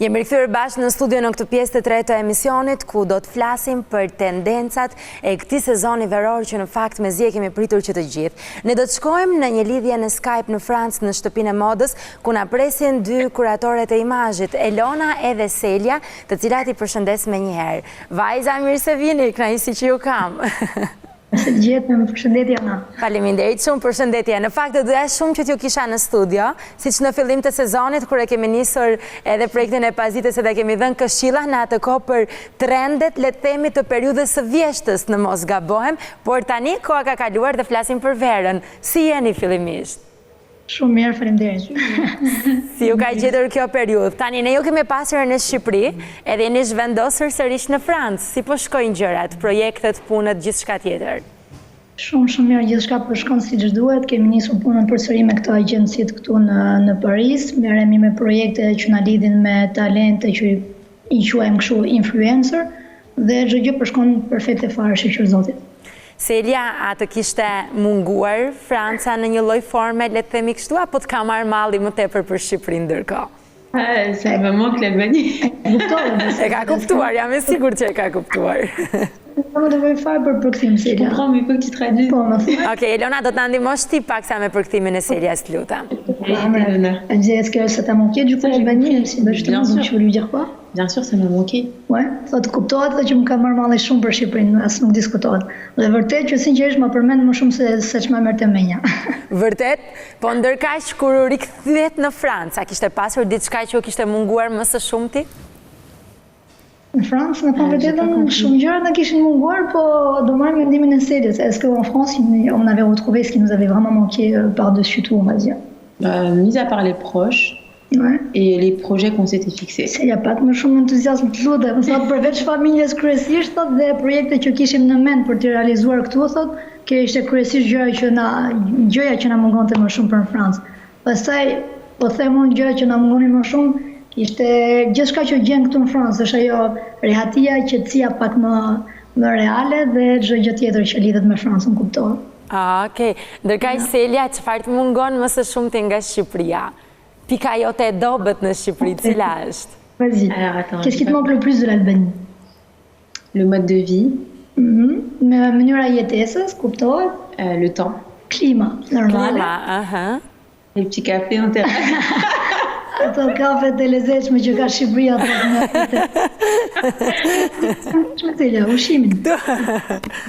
Jemi rikthyer bashkë në studio në këtë pjesë të tretë të emisionit, ku do të flasim për tendencat e këtij sezoni veror që në fakt mezi e kemi pritur që të gjithë. Ne do të shkojmë në një lidhje në Skype në Francë në shtëpinë e modës, ku na presin dy kuratoret e imazhit, Elona edhe Selja, të cilat i përshëndes menjëherë. Vajza, mirë se vini, kënaqësi që ju kam. Më përshëndetje Ana. Faleminderit shumë, përshëndetje. Në fakt doja shumë që t'ju kisha në studio, siç në fillim të sezonit kur e kemi nisur edhe projektin e Pazites edhe kemi dhënë këshilla në atë kohë për trendet, le të themi, të periudhës së vjeshtës, në mos gabohem, por tani koha ka kaluar dhe flasim për verën. Si jeni fillimisht? Shumë mirë, faleminderit. Si ju ka gjetur kjo periudhë? Tani ne ju kemi pasur në Shqipëri, edhe jeni zhvendosur sërish në Francë. Si po shkojnë gjërat, projektet, punët, gjithçka tjetër? Shumë mirë, gjithçka po shkon siç duhet. Kemi nisur punën përsëri me këtë agjencit këtu në Paris. Merremi me projekte që na lidhin me talente që i quajmë kështu influencer dhe çdo gjë po shkon perfekte fare, shqyrë Zotit. Selja, a të kishte munguar Franca në një lloj forme, le të themi kështu, apo të ka marrë malli më tepër për Shqipërinë ndërkohë? Ça me manque l'Albanie. E ka kuptuar, jam e sigurt që e ka kuptuar. Po do bëj fare për përkthim Selja. Je comprends, mais il faut que tu traduises. Po, më thuaj. Okej, Elona, do të na ndihmosh ti paksa me përkthimin e Seljas, të lutem. Est-ce que ça t'a manqué du coup l'Albanie? Bien sûr. Tu veux lui dire quoi? Bien sûr, ça m'a manqué. Ouais, thotë kuptohet dhe që më ka marrë malli shumë për Shqipërinë, as nuk diskutohet. Dhe vërtet që sinqerisht më përmend më shumë se ç'më merrte menja. Vërtet, po ndërkaq kur rikthyet në Francë, a kishte pasur diçka që u kishte munguar më së shumti? Në Francë, në vérité, shumë gjëra na kishin munguar, po do marrim mendimin e Seljes. Est-ce qu'en France, on avait retrouvé ce qui nous avait vraiment manqué par-dessus tout, on va dire? Mis à part les proches, Ouais. et les projets qu'on s'était fixés. Selja pak më shumë entuziazm të lutem, më thotë përveç familjes kryesisht thotë dhe projekte që kishim në mend për të realizuar këtu thotë, kjo ishte kryesisht gjëja që na mungonte më shumë për në Francë. Pastaj po them unë gjëja që na mungonin më shumë ishte gjithçka që gjen këtu në Francë, është ajo rehatia, qetësia pak më reale dhe çdo gjë tjetër që lidhet me Francën, kuptohet. Okej. Ndërkaq Selja, çfarë të mungon më së shumti nga Shqipëria? Pika jote e dobët në Shqipëri, cila është? Vas-y. Alors, attends, Qu'est-ce qui te manque le plus de l'Albanie? le mode de vie, Me mënyra e jetesës, kuptohet? le temps, Klima, normale. Klima, aha. les petits cafés en terrasse. Ato kafet e lezetshme që ka Shqipëria Çfarë Selja, ushimin.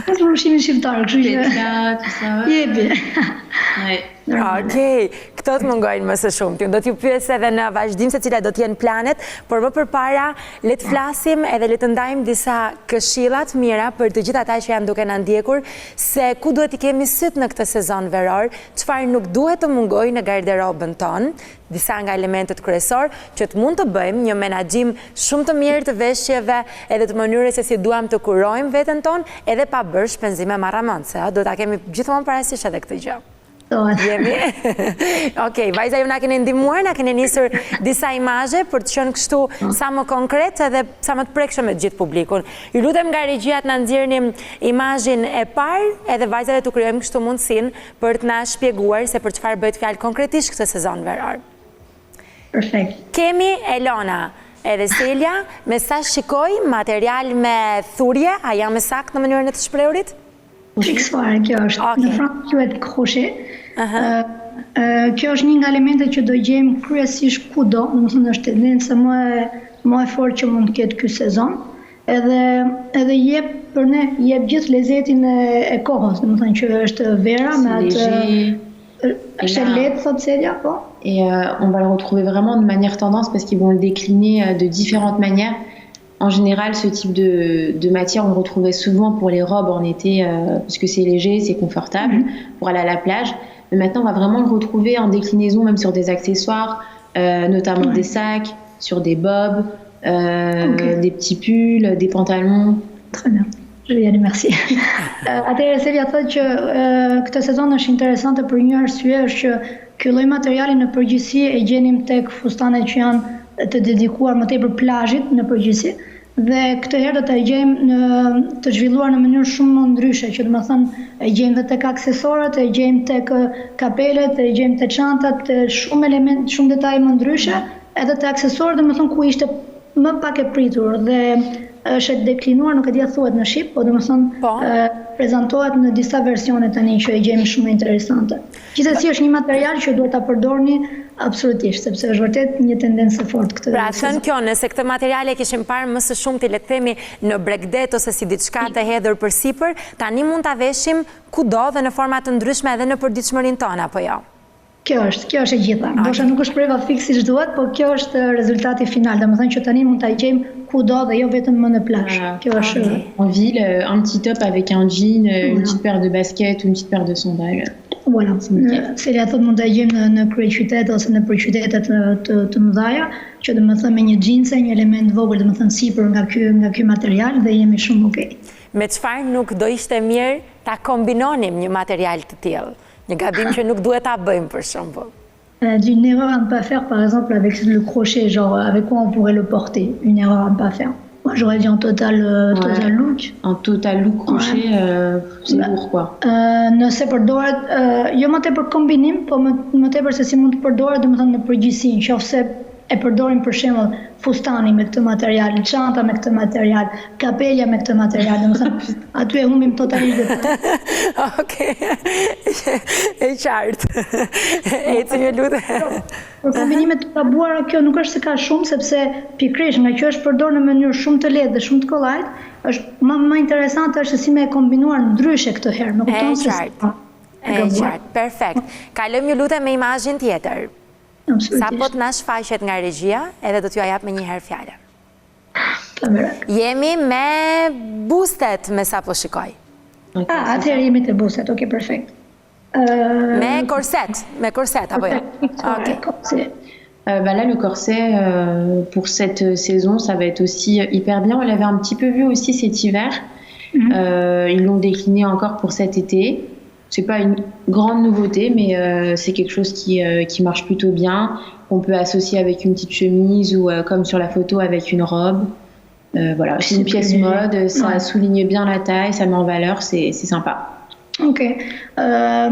Është ushimin shqiptar, kështu që Là, tout ça. jepi. Ouais. Okej, këto të mungojnë më së shumti. Unë do t'ju pyes edhe në vazhdim se cilat do t'jenë planet, por më përpara le të flasim edhe le të ndajmë disa këshilla të mira për të gjithë ata që janë duke na ndjekur se ku duhet i kemi syt në këtë sezon veror, çfarë nuk duhet të mungojë në garderobën tonë, disa nga elementet kryesor që të mund të bëjmë një menaxhim shumë të mirë të veshjeve edhe të mënyrës se si duam të kurojmë veten tonë edhe pa bërë shpenzime marramonse. Do ta kemi gjithmonë parasysh edhe këtë gjë. Jemi? Okej, vajza ju na keni ndihmuar, na keni nisur disa imazhe për të qenë kështu sa më konkret edhe sa më të prekshëm me gjithë publikun. Ju lutem nga regjia të na nxjerrni imazhin e parë edhe vajzave të krijojmë kështu mundësinë për të na shpjeguar se për çfarë bëhet fjalë konkretisht këtë sezon veror. Perfekt. Kemi Elona edhe Selja, me sa shikoj material me thurje, a jam me sakt në mënyrën e të shprehurit? Fiks fare, kjo është. Okej. Në Francë quhet crochet. Kjo është një nga elementet që do gjejmë kryesisht kudo, domethënë është tendenca më e fortë që mund të ketë ky sezon. Edhe jep për ne jep gjithë lezetin e kohës, domethënë që është vera me atë është lehtë thotë Selja, po. Et on va le retrouver vraiment de manière tendance parce qu'ils vont le décliner de différentes manières. En général, ce type de matière, on le retrouvait souvent pour les robes en été parce que c'est léger, c'est confortable pour aller à la plage. Mais maintenant, on va vraiment le retrouver en déclinaison même sur des accessoires, notamment des sacs, sur des bobs, des petits pulls, des pantalons. Très bien. Je vais y aller, merci. Atëherë Selja thotë që këtë sezon është interesante për një arsye, është që ky lloj materiali në përgjithësi e gjenim tek fustanet që janë të dedikuar më tepër plazhit në përgjithësi Dhe këtë herë do ta gjejmë të zhvilluar në mënyrë shumë më ndryshe, që do të thënë e gjejmë dhe tek aksesorët, e gjejmë tek kapelet, e gjejmë tek çantat, shumë element, shumë detaje më ndryshe, edhe te aksesorët, do të thënë ku ishte më pak e pritur dhe është e deklinuar, nuk e di a thuhet në shqip, po do të thënë prezantohet në disa versione tani që e gjejmë shumë interesante. Gjithsesi është një material që duhet ta përdorni absolutisht, sepse është vërtet një tendencë e fortë këtë. Pra, thënë kjo, nëse këtë material e kishim parë më së shumti, le të themi në Bregdet ose si diçka të hedhur përsipër, tani mund ta veshim kudo dhe në forma të ndryshme edhe në përditshmërinë tonë, apo jo? Kjo është e gjitha. Ndoshta nuk është preva fikse siç duhet, po kjo është rezultati final. Domethënë që tani mund ta gjejmë kudo dhe jo vetëm më në plazh. Kjo është en ville, un petit top avec un jean, une petite paire de baskets ou une petite paire de sandales. Voilà. Seria thotë mund ta gjejmë në kryeqytet ose në përqytete të mëdha, që domethënë me një xhinse, një element vogël, domethënë sipër nga ky material dhe jemi shumë okay. Me çfarë nuk do ishte mirë ta kombinonim një material të tillë? Një gabim që nuk duhet ta bëjmë për shembull. Une erreur à ne pas faire, par exemple, avec le crochet, genre avec quoi on pourrait le porter. Une erreur à ne pas faire. Moi, j'aurais dit en total look. Un total look crochet, c'est lourd, quoi. Nëse përdoret, jo më tepër kombinim, po më tepër se si mund të përdoret, domethënë në përgjithësi, nëse e përdorim për shembull fustani me këtë material, çanta me këtë material, kapelja me këtë material, domethënë aty e humbim totalisht. Okej. E qartë. Ecë një lutem. Për kombinimet të gabuara kjo nuk është se ka shumë, sepse pikërisht nga që është përdorur në mënyrë shumë të lehtë dhe shumë të kollajt, është më interesante është si me e kombinuar ndryshe këtë herë, më kupton se e qartë. Perfekt. Kalojmë një lutem me imazhin tjetër. Sa po të na shfaqet nga regjia, edhe do t'ju jap me një herë fjalën. Jemi me bustet, me sa po shikoj. Atëherë jemi te bustet, okay, perfekt. Me corset, apo jo? Okay. Là, le corset, pour cette saison, ça va être aussi hyper bien. On l'avait un petit peu vu aussi cet hiver. Ils l'ont décliné encore pour cet été. C'est pas une grande nouveauté, mais c'est quelque chose qui marche plutôt bien, qu'on peut associer avec une petite chemise ou comme sur la photo avec une robe. Voilà, c'est une pièce mode, ça souligne bien la taille, ça met en valeur, c'est sympa. Ok.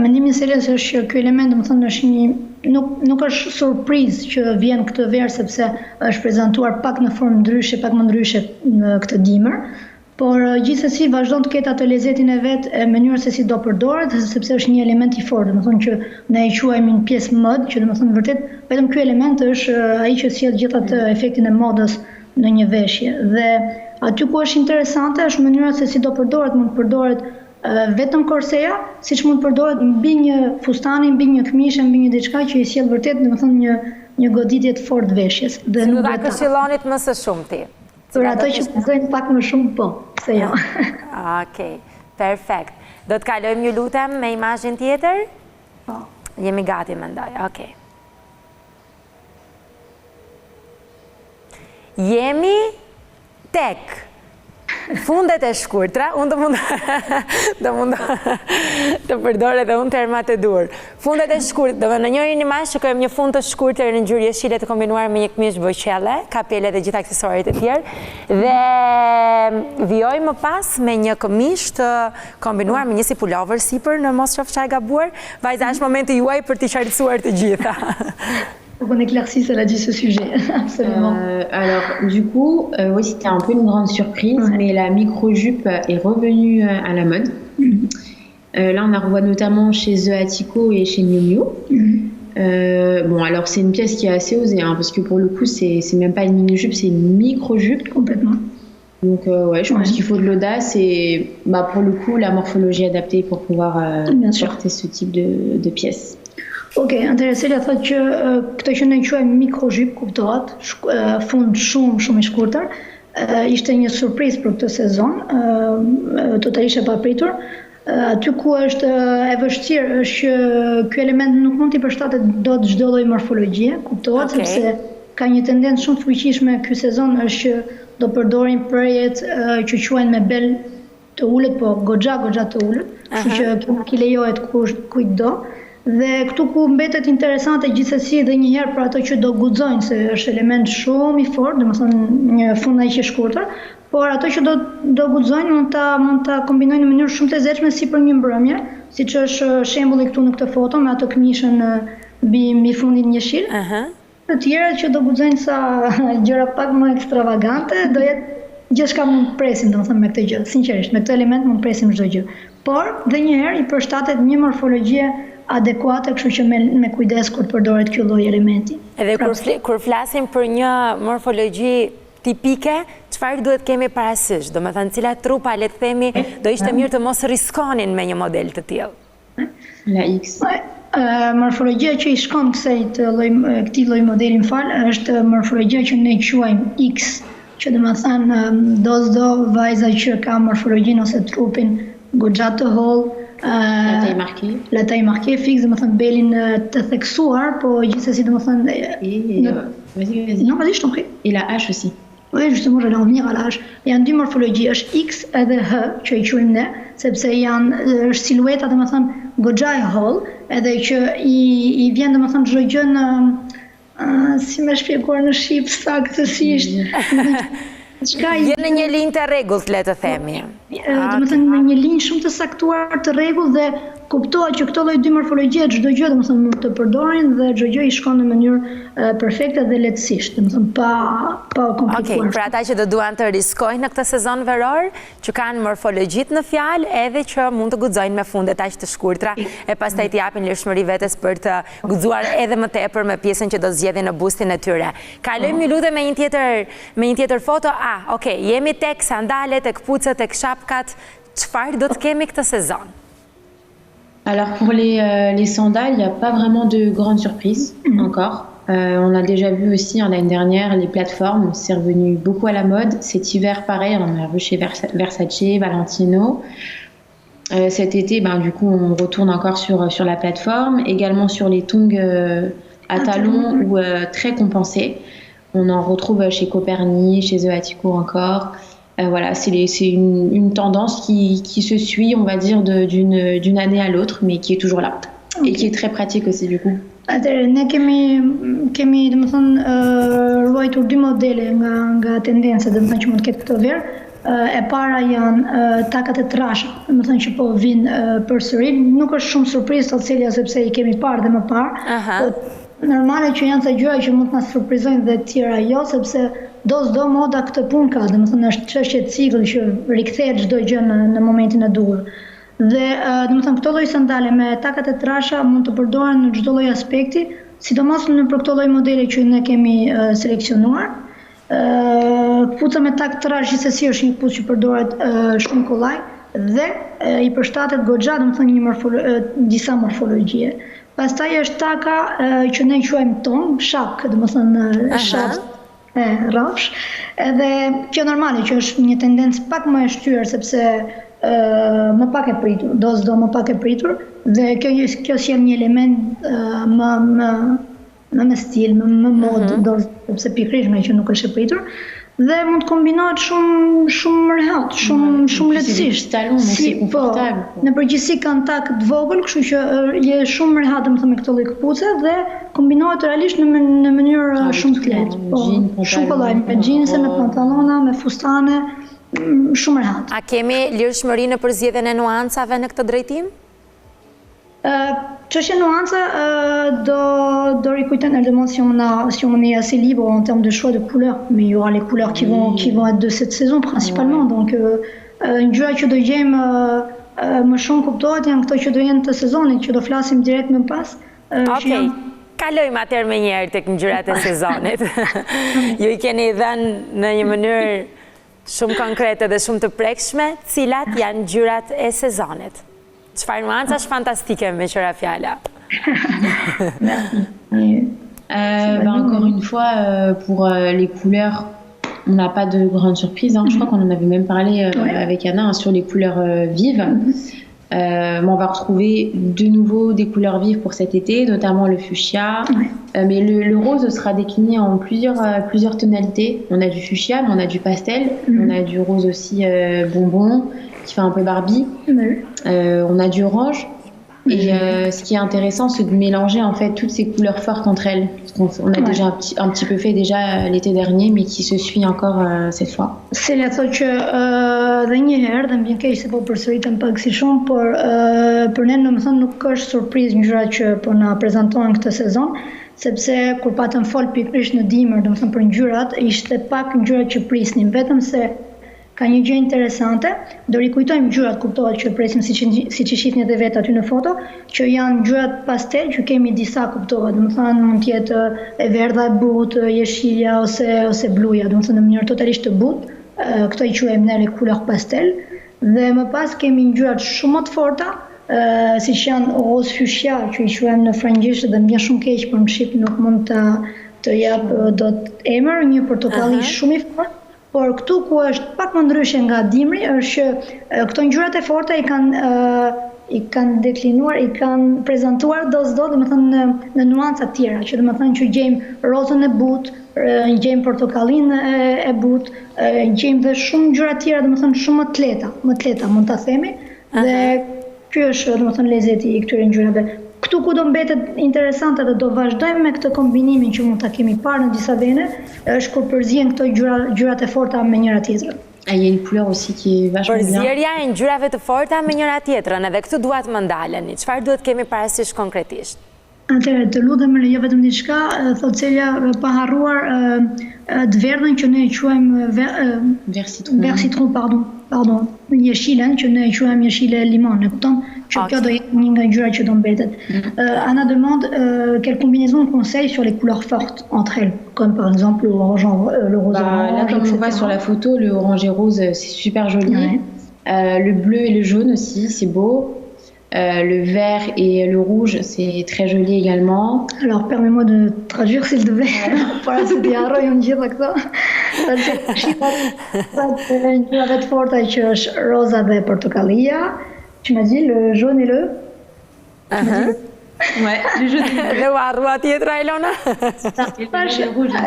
Mendimi serios është që ky element, domethënë është nuk është surprizë që vjen këtë verë, sepse është prezantuar pak në formë ndryshe, pak më ndryshe në këtë dimër. Por gjithsesi vazhdon të ketë atë lezetin e vet e mënyrës se si do përdoret, sepse është një element i fortë, domethënë që ne e quajmë një pjesë mod, që domethënë vërtet vetëm ky element është ai që sjell gjithë atë efektin e modës në një veshje. Dhe aty ku është interesante është mënyra se si do përdoret, mund të përdoret vetëm korseja, siç mund të përdoret mbi një fustani, mbi një këmishë, mbi një diçka që i sjell vërtet domethënë një goditje të fortë veshjes. Dhe nuk do ta këshillonit më së shumti. Për ato që përgojnë pak më shumë, po, se jo. Okej, perfekt. Do të kalojmë një lutem me imazhin tjetër? Po. Jemi gati, mendoj, okej. Jemi tek fundet e shkurtra, unë do mund të përdor edhe unë termat e dur. Fundet e shkurtra, në njërin imazh shikojmë një fund të shkurtër në ngjyrë jeshile të kombinuar me një këmishë boqelle, kapele dhe gjitha aksesorit e tjerë, dhe vijoj më pas me një këmishë të kombinuar me një si pullover sipër, në mos qoftë e gabuar. Vajza, është momenti juaj për t'i qartësuar të gjitha. Faut qu'on éclaircisse, elle a dit ce sujet, absolument. Alors, du coup, oui, c'était un peu une grande surprise, mais la micro-jupe est revenue à la mode. Là, on la revoit notamment chez The Attico et chez Miu Miu. Bon, alors c'est une pièce qui est assez osée, hein, parce que pour le coup, c'est même pas une mini-jupe, c'est une micro-jupe. Complètement. Donc, ouais, je pense qu'il faut de l'audace et pour le coup, la morphologie adaptée pour pouvoir porter ce type de pièce. Ok, Andrea thotë që këtë që ne quajmë micro-jupe, kuptohet, fund shumë i shkurtër, ishte një surprizë për këtë sezon, totalisht e papritur. Aty ku është e vështirë është që ky element nuk mund t'i përshtatet dot çdo lloj morfologjie, kuptohet, sepse ka një tendencë shumë të fuqishme ky sezon është që do përdorin prerjet që quhen me bel të ulët, po goxha të ulët, kështu që kjo nuk i lejohet kujtdo. Dhe këtu ku mbetet interesante gjithsesi edhe një herë për ato që do guxojnë se është element shumë i fortë, domethënë një fundaj që shkurtër, por ato që do guxojnë mund ta kombinojnë në mënyrë shumë të lezetshme si për një mbrëmje, siç është shembulli këtu në këtë foto me ato këmishën mbi fundin njëshir. Të tjerat që do guxojnë sa gjëra pak më ekstravagante, do jetë gjithçka mund presim, domethënë me këtë gjë. Sinqerisht, me këtë element mund presim çdo gjë. Por dhe një herë i përshtatet një morfologjie adekuate, kështu që me kujdes kur përdoret ky lloj elementi. Edhe kur flasim për një morfologji tipike, çfarë duhet kemi parasysh? Domethënë, cilat trupa, le të themi, do ishte mirë të mos riskonin me një model të tillë? La X. Morfologjia që i shkon këtij lloj modeli, është morfologjia që ne quajmë X, që domethënë do vajza që ka morfologjinë ose trupin goxha të hollë, la taille marquée fixe, domethënë belin të theksuar, po gjithsesi domethënë non, vas-y, je t'en prie. Et la H aussi. Oui, justement, j'allais en venir à l'âge. Janë dy morfologji, është X edhe H, që i quajmë ne, sepse është silueta domethënë goxha e hollë, edhe që i vjen domethënë çdo gjë në si më shpjeguar në shqip saktësisht. Vjen në një linjë të rregullt, le të themi. Domethënë në një linjë shumë të saktuar të rregullt dhe kuptohet që këto lloj dy morfologjie çdo gjë domethënë mund të përdorin dhe çdo gjë i shkon në mënyrë perfekte dhe lehtësisht, domethënë pa komplikuar. Okej, për ata që do duan të riskojnë në këtë sezon veror, që kanë morfologjit në fjalë edhe që mund të guxojnë me fundet aq të shkurtra e pastaj të japin lirshmëri vetes për të guxuar edhe më tepër me pjesën që do zgjedhin në bustin e tyre. Kalojmë një lutem me një tjetër foto. Okej, jemi tek sandalet, tek kpucët, tek shapkat. Çfarë do të kemi këtë sezon? Alors pour les sandales, il n'y a pas vraiment de grandes surprises encore. On a déjà vu aussi l'année dernière les plateformes, c'est revenu beaucoup à la mode. Cet hiver, pareil, on en a vu chez Versace, Valentino. Cet été, du coup, on retourne encore sur la plateforme, également sur les tongs à talons ou très compensés. On en retrouve chez Coperni, chez The Hatico encore. Voilà, c'est une tendance qui se suit, on va dire, d'une année à l'autre, mais qui est toujours là. Et qui est très pratique aussi, du coup. Atëherë, ne kemi domethënë ruajtur dy modele nga tendenca domethënë që mund të ketë këtë verë. E para janë takat e trasha, domethënë që po vinë përsëri. Nuk është shumë surprizë të cilja sepse i kemi parë dhe më parë. Normale që janë të gjëra që mund të na surprizojnë dhe të tjera jo, sepse do moda këtë punë ka, domethënë është çështje cikli që rikthehet çdo gjë në momentin e duhur. Dhe domethënë këto lloj sandale me takat e trasha mund të përdoren në çdo lloj aspekti, sidomos në për këto lloj modele që ne kemi seleksionuar. Kpuca me tak trash gjithsesi është një kpucë që përdoret shumë kollaj dhe i përshtatet goxha, domethënë disa morfologjie. Pastaj është taka që ne quajmë tong, shapk, domethënë shapk rrafsh, edhe kjo normale që është një tendencë pak më e shtyr sepse më pak e pritur, do më pak e pritur, dhe kjo sjell një element më me stil, më mod, sepse pikërisht me që nuk është e pritur. Dhe mund të kombinohet shumë rehat, shumë lehtësisht. Në përgjithësi kanë tak të vogël, kështu që je shumë rehat domethënë me këtë lloj kpuce dhe kombinohet realisht në mënyrë shumë të lehtë. Shumë kollaj, me xhinse, me pantallona, me fustane, shumë rehat. A kemi lirshmëri në përzgjedhjen e nuancave në këtë drejtim? Çështja nuanca do rikujten évidemment si on est assez libre en termes de choix de couleurs, mais il y aura les couleurs qui vont être de cette saison principalement. Donc gjëra që do gjejmë më shumë kuptohet janë këto që do jenë të sezonit, që do flasim direkt më pas. Okej. Kalojmë atëherë më njëherë tek ngjyrat e sezonit. Ju i keni dhënë në një mënyrë shumë konkrete dhe shumë të prekshme, cilat janë ngjyrat e sezonit. Çfarë nuancash fantastike me qëra fjala. Encore une fois, pour les couleurs, on n'a pas de grande surprise. Je crois qu'on en avait même parlé avec Anna sur les couleurs vives. On va retrouver de nouveau des couleurs vives pour cet été, notamment le fuchsia. Mais le rose sera décliné en plusieurs tonalités. On a du fuchsia, mais on a du pastel. On a du rose aussi bonbon, qui fait un peu Barbie. On a du orange. Et ce qui est intéressant, c'est de mélanger en fait toutes ces couleurs fortes entre elles. On a déjà un petit peu fait déjà l'été dernier, mais qui se suit encore cette fois. Celia thotë që dhe një herë, dhe më vjen keq se po përsëritem pak si shumë, por për ne domethënë nuk është surprizë ngjyra që po na prezantohen këtë sezon, sepse kur patëm fol pikërisht në dimër, domethënë për ngjyrat, ishte pak ngjyrat që prisnim, vetëm se ka një gjë interesante, do rikujtojmë ngjyrat, kuptohet që presim siç e shihni edhe vetë aty në foto, që janë ngjyrat pastel që kemi disa, kuptohet, domethënë mund të jetë e verdha e butë, jeshilja ose bluja, domethënë në mënyrë totalisht të butë, këto i quajmë ne couleur pastel, dhe më pas kemi ngjyrat shumë më të forta, siç janë rose fuchsia, që i quajmë në frëngjisht dhe më vjen shumë keq, por në shqip nuk mund të jap dot emër, një portokalli shumë i fortë. Por këtu ku është pak më ndryshe nga dimri është që këto ngjyrat e forta i kanë deklinuar, i kanë prezantuar do, domethënë në nuanca të tjera, që domethënë që gjejmë rozën e butë, gjejmë portokallinë e butë, gjejmë dhe shumë ngjyra të tjera, domethënë shumë më të lehta mund ta themi, dhe ky është domethënë lezet'i i këtyre ngjyrave. Këtu ku do mbetet interesante dhe do vazhdojmë me këtë kombinimin që mund ta kemi parë në disa vene, është kur përzihen këto ngjyrat e forta me njëra tjetrën. Il y a une couleur aussi qui est vachement bien. Përzierja e ngjyrave të forta me njëra tjetrën, edhe këtu duat më ndaleni. Çfarë duhet kemi parasysh konkretisht? Atëherë, të lutem më lejo vetëm diçka, thotë Celia, pa harruar të verdhën që ne e quajmë vert citron, pardon, jeshilën që ne e quajmë jeshile limon, e kupton? Që kjo do jetë një nga ngjyrat që do mbetet. Anna demande quelle combinaison on conseille sur les couleurs fortes entre elles, comme par exemple le rose orange. Là, comme on voit sur la photo, le orange et rose, c'est super joli. Ouais. Le bleu et le jaune aussi, c'est beau. Le vert et le rouge, c'est très joli également. Alors, permets-moi de traduire, s'il te plaît. Para se t'i harrojnë gjitha këto. Ngjyrat e forta që është roza dhe portokallia. Tu m'as dit le jaune et le... Ouais, le jaune et le bleu. Le harrua tjetra, Ilona? Le rouge.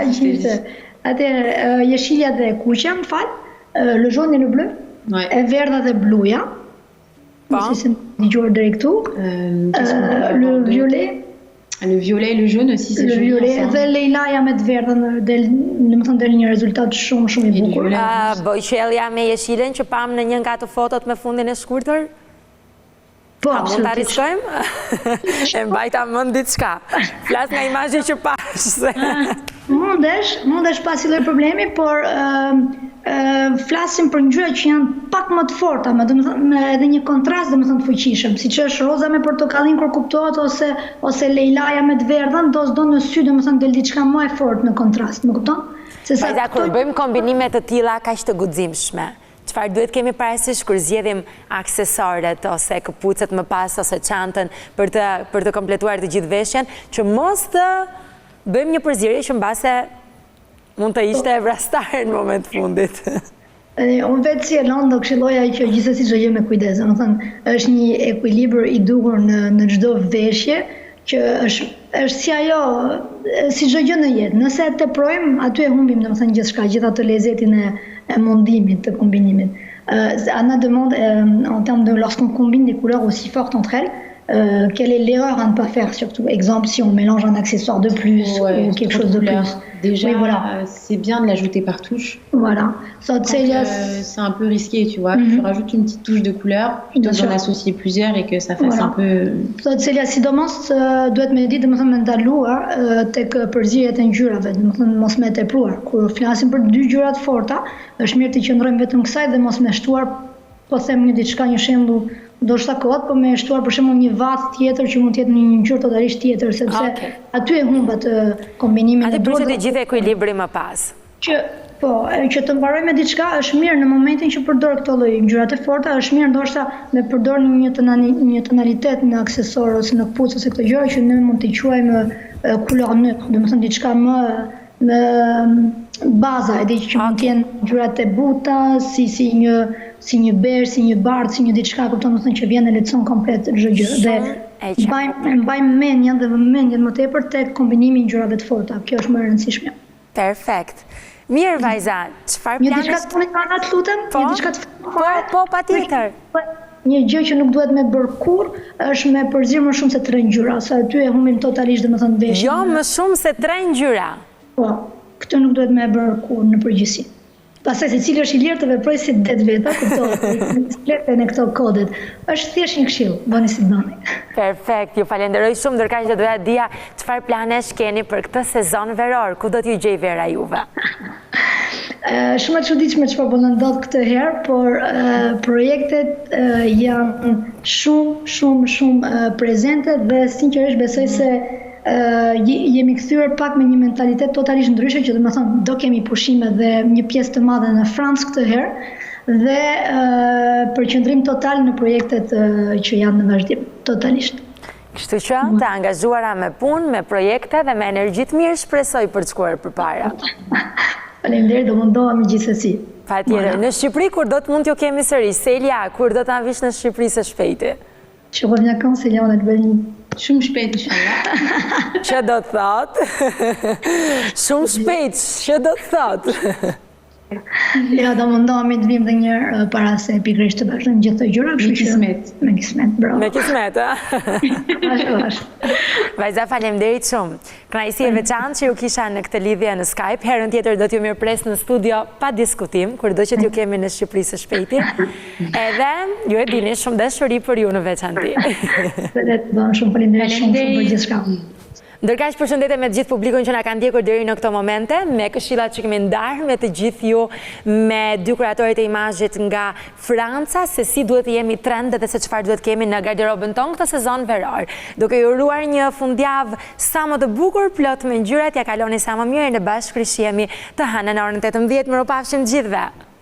Atëherë, jeshilja dhe kuqja, më fal, le jaune et le bleu, e verdha dhe bluja. Si c'est dëgjuar deri këtu. Le violet. Le violet et le jaune aussi, c'est joli. Le violet dhe Leilaja me të verdhën, domethënë del një rezultat shumë i bukur. Bojqellja me jeshilen që pam në një nga të fotot me fundin e shkurtër? Po, mund ta riskojmë? E mbajta mend diçka. Flas nga imazhi që pash. Mundesh pas lloj problemi, por flasim për ngjyra që janë pak më të forta, me edhe një kontrast domethënë të fuqishëm, siç është roza me portokallin kur kuptohet ose Leilaja me të verdhën, do në sy domethënë del diçka më e fortë në kontrast, më kupton? Vajza, kur bëjmë kombinime të tilla kaq të guximshme, çfarë duhet kemi parasysh kur zgjedhim aksesorët ose këpucët më pas ose çantën për të kompletuar të gjithë veshjen, që mos të bëjmë një përzierje që mbase mund të ishte vrastar në moment fundit. Unë vetë si Elon do këshilloja që gjithsesi çdo gjë me kujdes. Domethënë është një ekuilibër i duhur në çdo veshje që është si ajo, si çdo gjë në jetë. Nëse e teprojmë, aty e humbim domethënë gjithçka, gjithë atë lezetin e mundimit të kombinimit. Anna demande en termes de lorsqu'on combine des couleurs aussi fortes entre elles, quelle est l'erreur à ne pas faire surtout? Exemple, si on mélange un accessoire de plus ou quelque chose de plus. Déjà, oui, voilà. C'est bien de l'ajouter par touche. Voilà. C'est un peu risqué, tu vois. Tu rajoutes une petite touche de couleur, plutôt d'en associer plusieurs et que ça fasse un peu... Celia, sidomos duhet me ditë domethënë me ndaluar tek përzierjet e ngjyrave, domethënë mos me tepruar. Kur flasim për dy ngjyra të forta, është mirë të qëndrojmë vetëm kësaj dhe mos me shtuar, po them një shembull, do shta kohët, po me shtuar për shembull një vath tjetër që mund të jetë në një ngjyrë totalisht tjetër, sepse aty e humbat kombinimin e duhur. Aty pritet gjithë ekuilibri më pas. Që të mbaroj me diçka është mirë në momentin që përdor këto lloj ngjyrat e forta, është mirë ndoshta me përdor një tonalitet në aksesor ose në këpucë ose këto gjëra që ne mund t'i quajmë couleur neutre, domethënë diçka më baza, e di që mund të jenë ngjyrat e buta, si një berë, si një bardhë, si një diçka, kupton, domethënë që vjen e lehtëson komplet çdo gjë. Dhe mbajmë mendjen dhe vëmendjen më tepër tek kombinimi i ngjyrave të forta. Kjo është më e rëndësishme. Perfekt. Mirë, vajza, çfarë planesh? Një diçka të punë kanë atë lutem? Një diçka të Po, patjetër. një gjë që nuk duhet me bërë kur, është me përzirë më shumë se 3 ngjyra, sa aty e humbim totalisht domethënë veshin. Jo, më shumë se 3 ngjyra. Po, këtë nuk duhet me bërë kur në përgjithësi. Pastaj secili është i lirë të veprojë si det veta, kuptohet, fletën e këto kodet. Është thjesht një këshill, bëni si doni. Perfekt, ju falenderoj shumë, ndërkaq që doja dija çfarë planesh keni për këtë sezon veror, ku do t'ju gjej Vera juve? Shumë e çuditshme çfarë po ndodh këtë herë, por projektet janë shumë prezente dhe sinqerisht besoj se jemi kthyer pak me një mentalitet totalisht ndryshe, që domethënë do kemi pushime dhe një pjesë të madhe në Francë këtë herë dhe përqendrim total në projektet që janë në vazhdim, totalisht. Kështu që të angazhuara me punë, me projekte dhe me energji të mirë shpresoj për të shkuar përpara. Faleminderit, do mundohemi gjithsesi. Patjetër, në Shqipëri kur do të mund t'ju kemi sërish? Selja, kur do ta vish në Shqipëri së shpejti? Që po vjen kënd Selja në Berlin. Shumë shpejt inshallah. Që do të thot? Shumë shpejt, që do të thot? Ja, do mundohemi të vim dhe njërë para se pikërisht të vazhdojmë gjithë të gjëra. Me kismet. Me kismet, bravo. Me kismet, a? Ashtu. Vajza, faleminderit shumë. Kënaqësi e veçantë që ju kisha në këtë lidhje në Skype. Herën tjetër do t'ju mirëpres në studio pa diskutim, kurdo që t'ju kemi në Shqipëri së shpejti. Edhe ju e dini shumë dashuri për ju në veçanti. Shumë faleminderit shumë për gjithçka. Ndërkaq përshëndetje me të gjithë publikun që na kanë ndjekur deri në këto momente, me këshillat që kemi ndarë me të gjithë ju, me dy kuratorit e imazhit nga Franca, se si duhet të jemi trend dhe se çfarë duhet kemi në garderobën tonë këtë sezon veror. Duke ju uruar një fundjavë sa më të bukur, plot me ngjyra, t'ja kaloni sa më mirë në bashkëri shihemi të hënën në orën 18. Mirupafshim gjithëve.